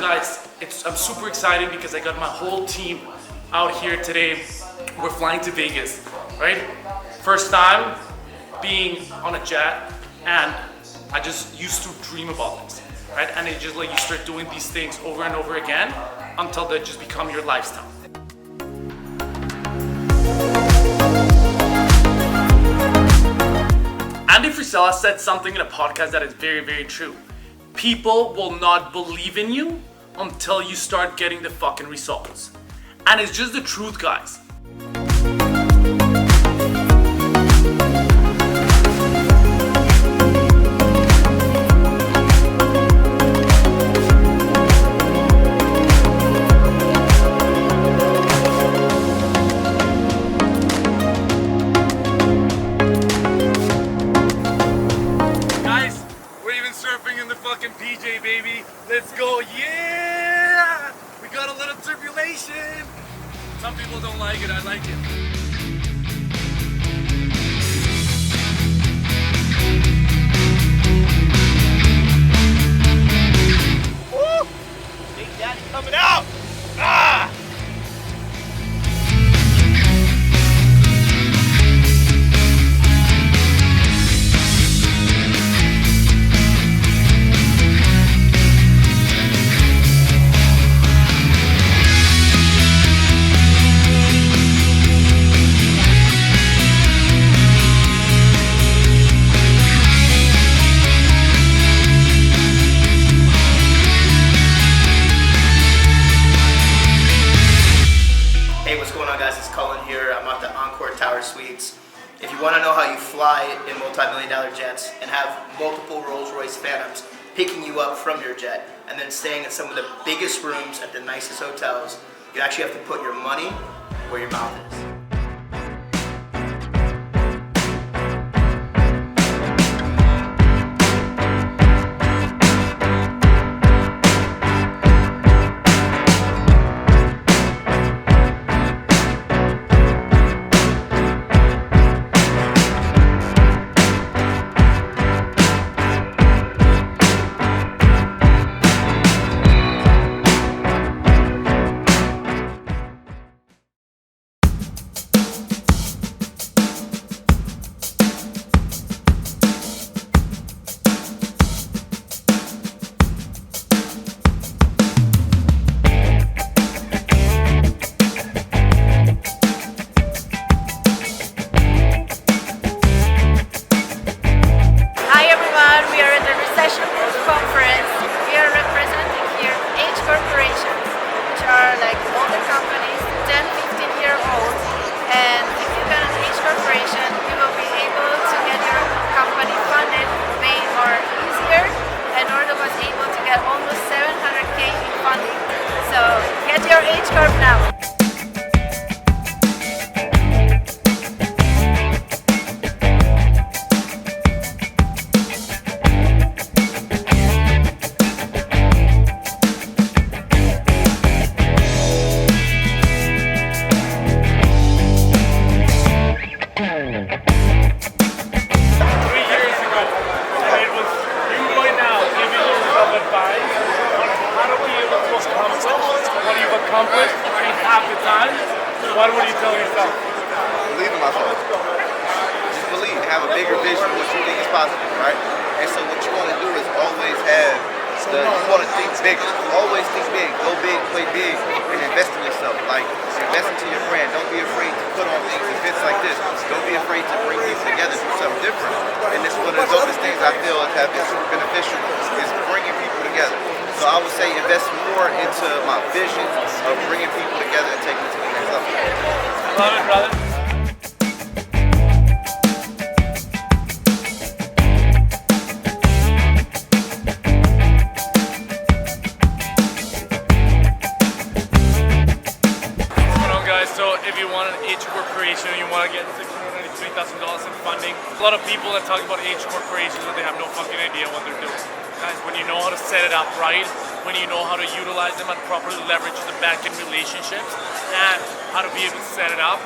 guys, I'm super excited because I got my whole team out here today. We're flying to Vegas, right? First time being on a jet, and I just used to dream about this, right? And it's just like you start doing these things over and over again until they just become your lifestyle. Andy Frisella said something in a podcast that is very, very true. People will not believe in you until you start getting the fucking results. And it's just the truth, guys. PJ, baby, let's go. Yeah, we got a little tribulation. Some people don't like it, I like it. Woo! Big Daddy coming out. Ah! If you want to know how you fly in multi-million-dollar jets and have multiple Rolls-Royce Phantoms picking you up from your jet and then staying in some of the biggest rooms at the nicest hotels, you actually have to put your money where your mouth is. Conference. We are representing here H corporations, which are like older companies, 10, 15-year-old. And if you got an H corporation, you will be able to get your company funded way more easier. And Ordo was able to get almost 700K in funding. So get your H corp now. What would you tell yourself? Believe in myself. Just believe. Have a bigger vision of what you think is possible, right? And so what you want to do is always have you want to think bigger. Always think big. Go big, play big, and invest in yourself. Like, invest into your brand. Don't be afraid to put on things, events like this. Don't be afraid to bring people together, do something different. And it's one of the dopest things I feel have been super beneficial is bringing people together. So I would say invest more into my vision of bringing people together and taking it to the next level. Love it, brother. So if you want an H corporation and you want to get $693,000 in funding, a lot of people that talk about H corporations and they have no fucking idea what they're doing. Guys, when you know how to set it up right, when you know how to utilize them and properly leverage the back-end relationships and how to be able to set it up,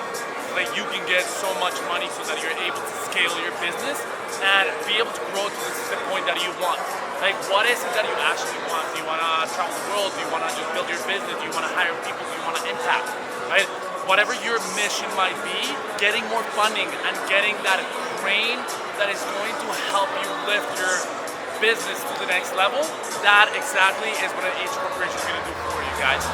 like you can get so much money so that you're able to scale your business and be able to grow to the point that you want. Like, what is it that you actually want? Do you want to travel the world? Do you want to just build your business? Do you want to hire people? Do you want to impact? Right? Whatever your mission might be, getting more funding and getting that crane that is going to help you lift your business to the next level, that exactly is what an H corporation is going to do for you guys.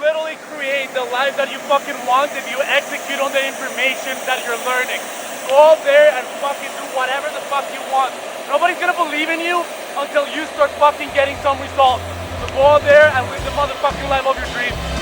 Literally create the life that you fucking want if you execute on the information that you're learning. Go out there and fucking do whatever the fuck you want. Nobody's gonna believe in you until you start fucking getting some results. So go out there and live the motherfucking life of your dreams.